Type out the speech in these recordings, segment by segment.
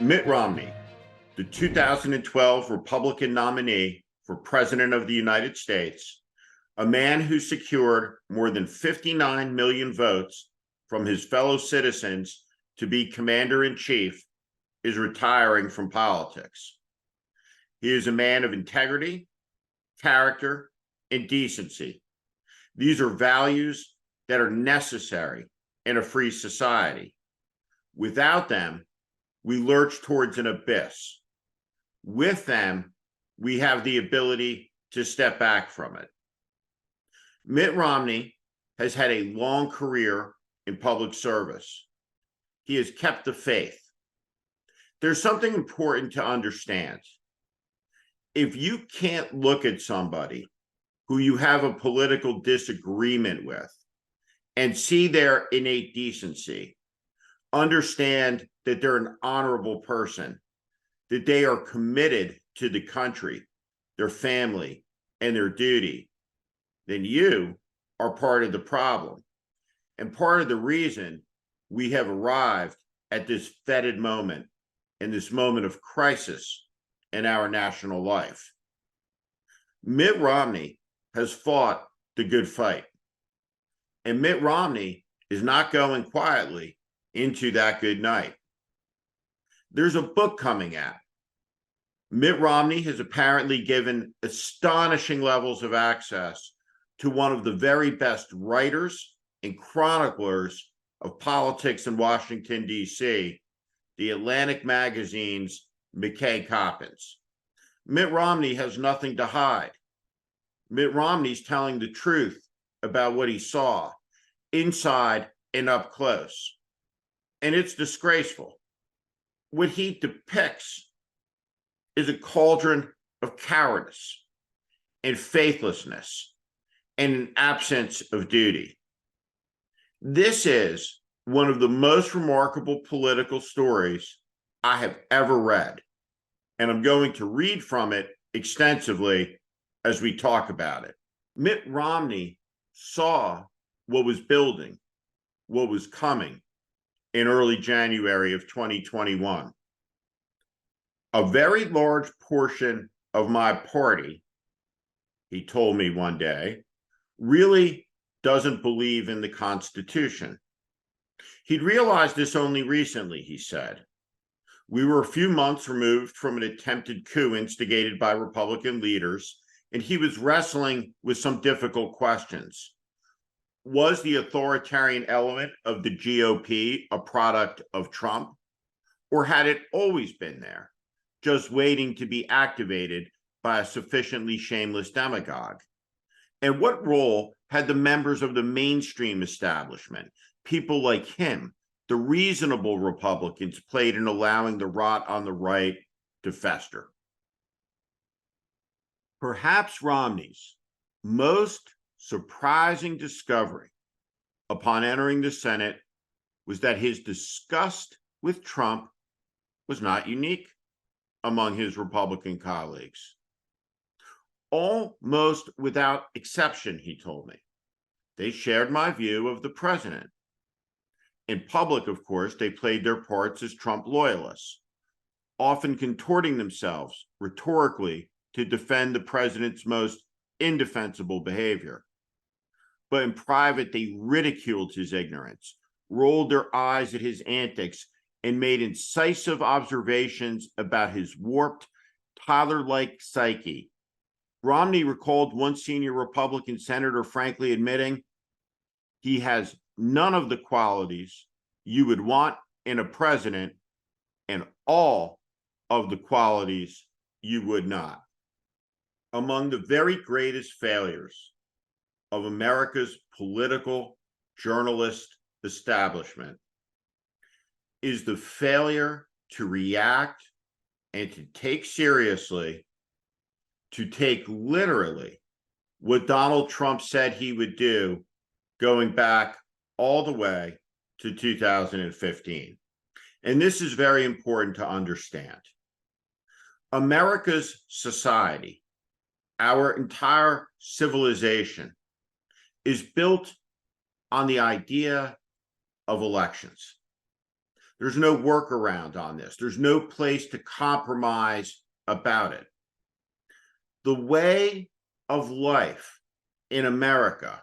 Mitt Romney, the 2012 Republican nominee for President of the United States, a man who secured more than 59 million votes from his fellow citizens to be commander-in-chief, is retiring from politics. He is a man of integrity, character, and decency. These are values that are necessary in a free society. Without them, we lurch towards an abyss. With them, we have the ability to step back from it. Mitt Romney has had a long career in public service. He has kept the faith. There's something important to understand. If you can't look at somebody who you have a political disagreement with and see their innate decency, understand that they're an honorable person, that they are committed to the country, their family, and their duty, then you are part of the problem. And part of the reason we have arrived at this fetid moment, in this moment of crisis in our national life. Mitt Romney has fought the good fight. And Mitt Romney is not going quietly into that good night. There's a book coming out. Mitt Romney has apparently given astonishing levels of access to one of the very best writers and chroniclers of politics in Washington, D.C., the Atlantic magazine's McKay Coppins. Mitt Romney has nothing to hide. Mitt Romney's telling the truth about what he saw inside and up close. And it's disgraceful. What he depicts is a cauldron of cowardice and faithlessness and an absence of duty. This is one of the most remarkable political stories I have ever read, and I'm going to read from it extensively as we talk about it. Mitt Romney saw what was building, what was coming in early January of 2021. A very large portion of my party, he told me one day, really doesn't believe in the Constitution. He'd realized this only recently, he said. We were a few months removed from an attempted coup instigated by Republican leaders, and he was wrestling with some difficult questions. Was the authoritarian element of the GOP a product of Trump, or had it always been there, just waiting to be activated by a sufficiently shameless demagogue? And what role had the members of the mainstream establishment, people like him, the reasonable Republicans, played in allowing the rot on the right to fester? Perhaps Romney's most surprising discovery upon entering the Senate was that his disgust with Trump was not unique among his Republican colleagues. Almost without exception, he told me, they shared my view of the president. In public, of course, they played their parts as Trump loyalists, often contorting themselves rhetorically to defend the president's most indefensible behavior. But in private, they ridiculed his ignorance, rolled their eyes at his antics, and made incisive observations about his warped, toddler-like psyche. Romney recalled one senior Republican senator frankly admitting he has none of the qualities you would want in a president and all of the qualities you would not. Among the very greatest failures of America's political journalist establishment is the failure to react and to take seriously, to take literally what Donald Trump said he would do going back all the way to 2015. And this is very important to understand. America's society, our entire civilization, is built on the idea of elections. There's no workaround on this. There's no place to compromise about it. The way of life in America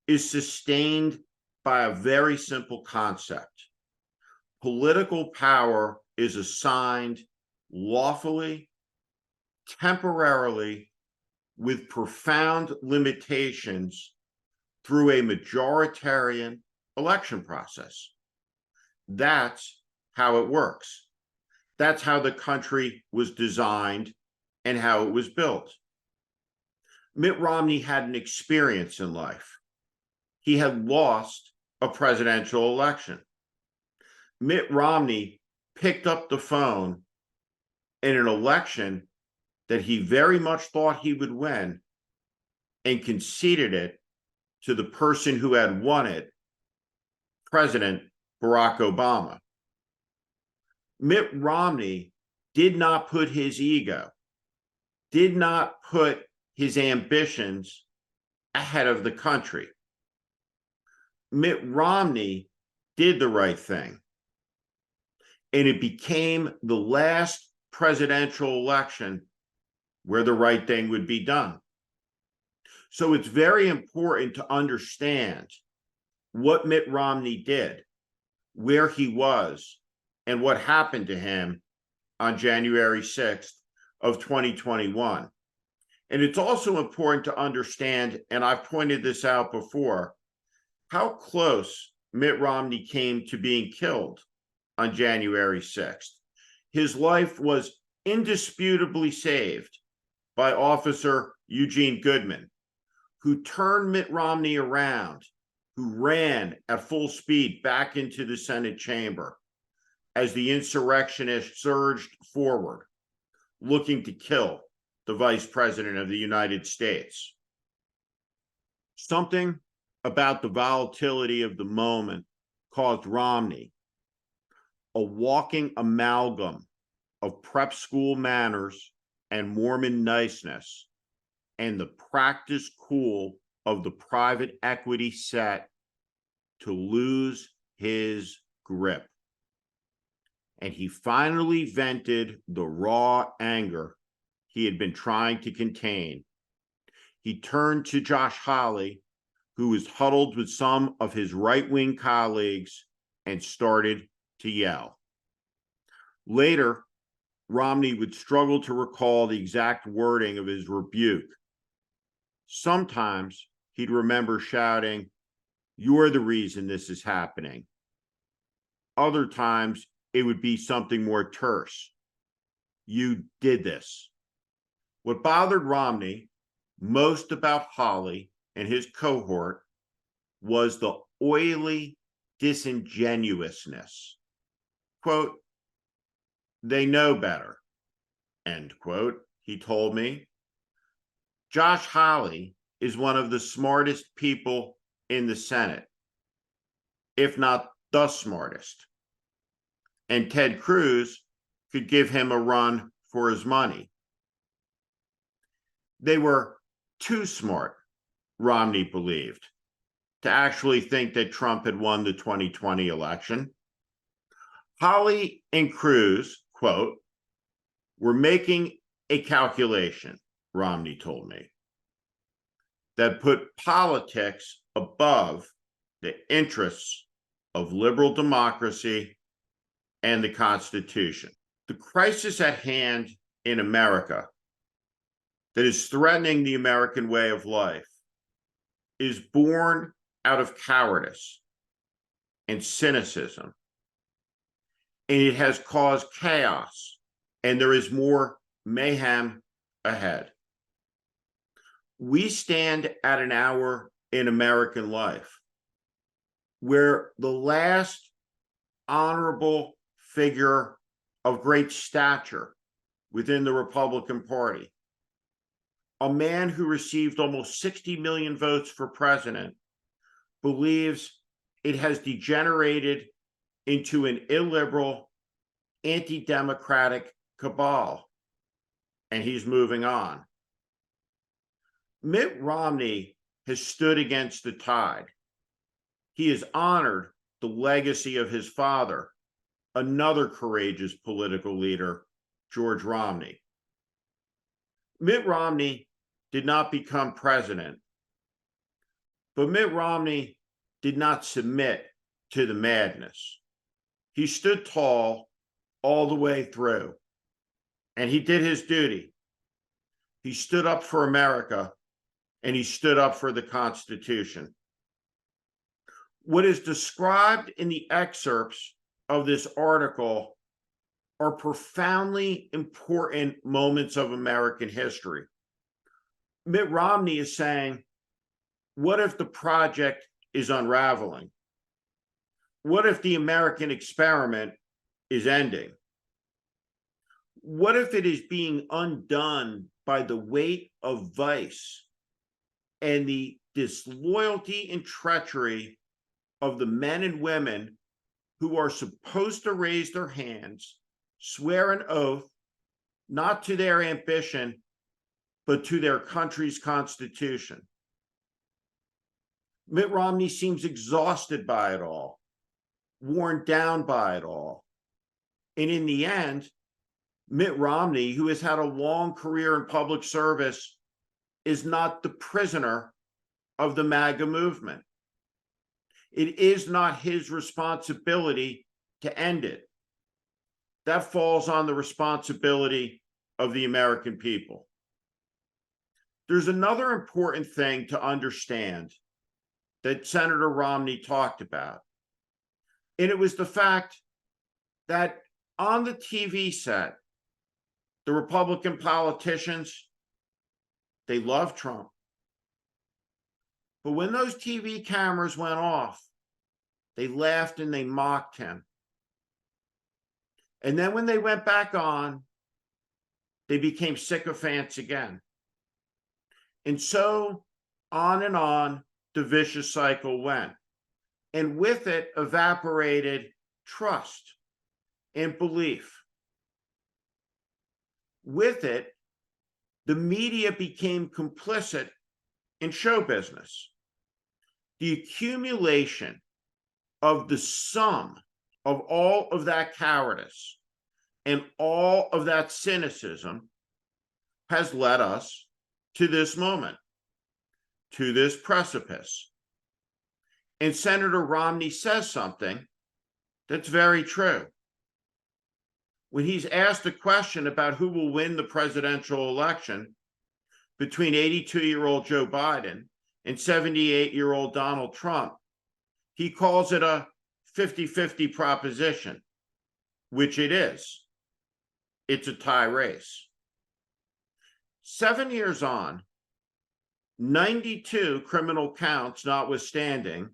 is sustained by a very simple concept. Political power is assigned lawfully, temporarily, with profound limitations through a majoritarian election process. That's how it works. That's how the country was designed and how it was built. Mitt Romney had an experience in life. He had lost a presidential election. Mitt Romney picked up the phone in an election that he very much thought he would win and conceded it to the person who had won it, President Barack Obama. Mitt Romney did not put his ego, did not put his ambitions ahead of the country. Mitt Romney did the right thing, and it became the last presidential election where the right thing would be done. So it's very important to understand what Mitt Romney did, where he was, and what happened to him on January 6th of 2021. And it's also important to understand, and I've pointed this out before, how close Mitt Romney came to being killed on January 6th. His life was indisputably saved by Officer Eugene Goodman, who turned Mitt Romney around, who ran at full speed back into the Senate chamber as the insurrectionists surged forward, looking to kill the Vice President of the United States. Something about the volatility of the moment caused Romney, a walking amalgam of prep school manners and Mormon niceness, and the practice cool of the private equity set, to lose his grip. And he finally vented the raw anger he had been trying to contain. He turned to Josh Hawley, who was huddled with some of his right-wing colleagues, and started to yell. Later, Romney would struggle to recall the exact wording of his rebuke. Sometimes he'd remember shouting, "You're the reason this is happening." Other times it would be something more terse. "You did this." What bothered Romney most about Hawley and his cohort was the oily disingenuousness. Quote, "They know better," end quote, he told me. Josh Hawley is one of the smartest people in the Senate, if not the smartest. And Ted Cruz could give him a run for his money. They were too smart, Romney believed, to actually think that Trump had won the 2020 election. Hawley and Cruz, quote, "were making a calculation," Romney told me, "that put politics above the interests of liberal democracy and the Constitution." The crisis at hand in America that is threatening the American way of life is born out of cowardice and cynicism. And it has caused chaos, and there is more mayhem ahead. We stand at an hour in American life where the last honorable figure of great stature within the Republican Party, a man who received almost 60 million votes for president, believes it has degenerated into an illiberal, anti-democratic cabal, and he's moving on. Mitt Romney has stood against the tide. He has honored the legacy of his father another courageous political leader, George Romney. Mitt Romney did not become president, but Mitt Romney did not submit to the madness. He stood tall all the way through, and he did his duty. He stood up for America, and he stood up for the Constitution. What is described in the excerpts of this article are profoundly important moments of American history. Mitt Romney is saying, what if the project is unraveling? What if the American experiment is ending? What if it is being undone by the weight of vice and the disloyalty and treachery of the men and women who are supposed to raise their hands, swear an oath, not to their ambition, but to their country's constitution? Mitt Romney seems exhausted by it all, worn down by it all. And in the end, Mitt Romney, who has had a long career in public service, is not the prisoner of the MAGA movement. It is not his responsibility to end it. That falls on the responsibility of the American people. There's another important thing to understand that Senator Romney talked about, and it was the fact that on the TV set, the Republican politicians, they love Trump. But when those TV cameras went off, they laughed and they mocked him. And then when they went back on, they became sycophants again. And so on, the vicious cycle went. And with it evaporated trust and belief. With it, the media became complicit in show business. The accumulation of the sum of all of that cowardice and all of that cynicism has led us to this moment, to this precipice. And Senator Romney says something that's very true. When he's asked a question about who will win the presidential election between 82-year-old Joe Biden and 78-year-old Donald Trump, he calls it a 50-50 proposition, which it is. It's a tie race. 7 years on, 92 criminal counts notwithstanding,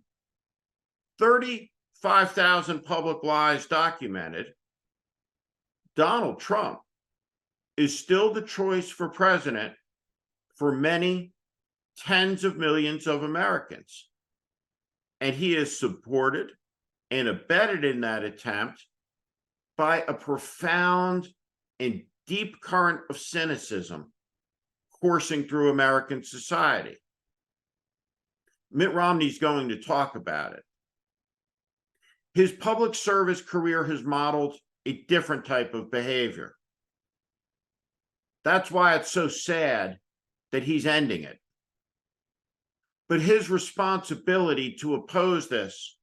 35,000 public lies documented, Donald Trump is still the choice for president for many tens of millions of Americans. And he is supported and abetted in that attempt by a profound and deep current of cynicism coursing through American society. Mitt Romney's going to talk about it. His public service career has modeled a different type of behavior. That's why it's so sad that he's ending it. But his responsibility to oppose this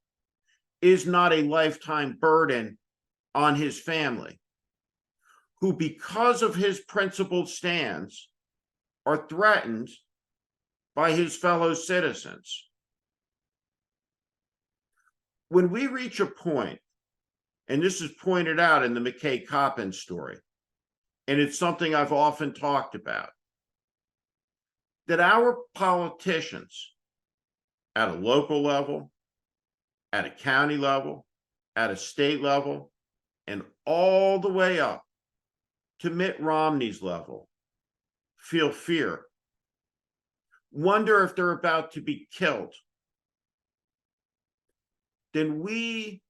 is not a lifetime burden on his family, who, because of his principled stands, are threatened by his fellow citizens. When we reach a point, and this is pointed out in the McKay Coppins story, and it's something I've often talked about, that our politicians at a local level, at a county level, at a state level, and all the way up to Mitt Romney's level, feel fear, wonder if they're about to be killed, then we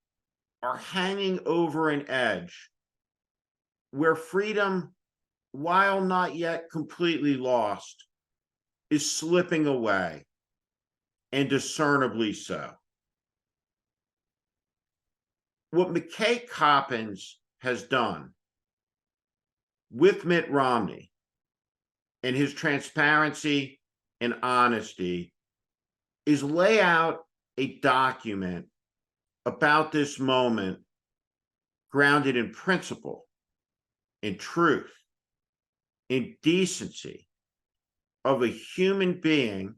are hanging over an edge where freedom, while not yet completely lost, is slipping away, and discernibly so. what McKay Coppins has done with Mitt Romney and his transparency and honesty is lay out a document about this moment grounded in principle, in truth, in decency of a human being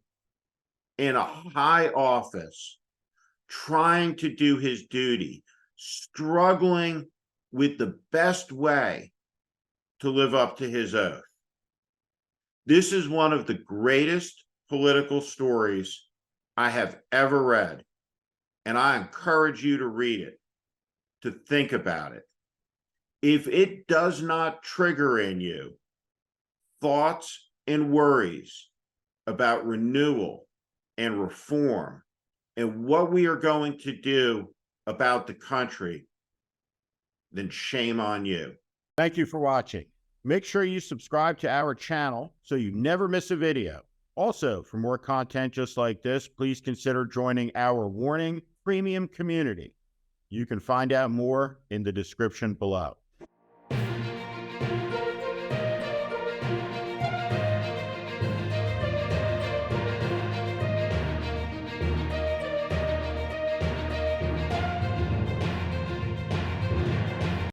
in a high office trying to do his duty, struggling with the best way to live up to his oath. This is one of the greatest political stories I have ever read, and I encourage you to read it, to think about it. If it does not trigger in you thoughts and worries about renewal and reform and what we are going to do about the country, then shame on you. Thank you for watching. Make sure you subscribe to our channel so you never miss a video. Also, for more content just like this, please consider joining our Warning Premium community. You can find out more in the description below.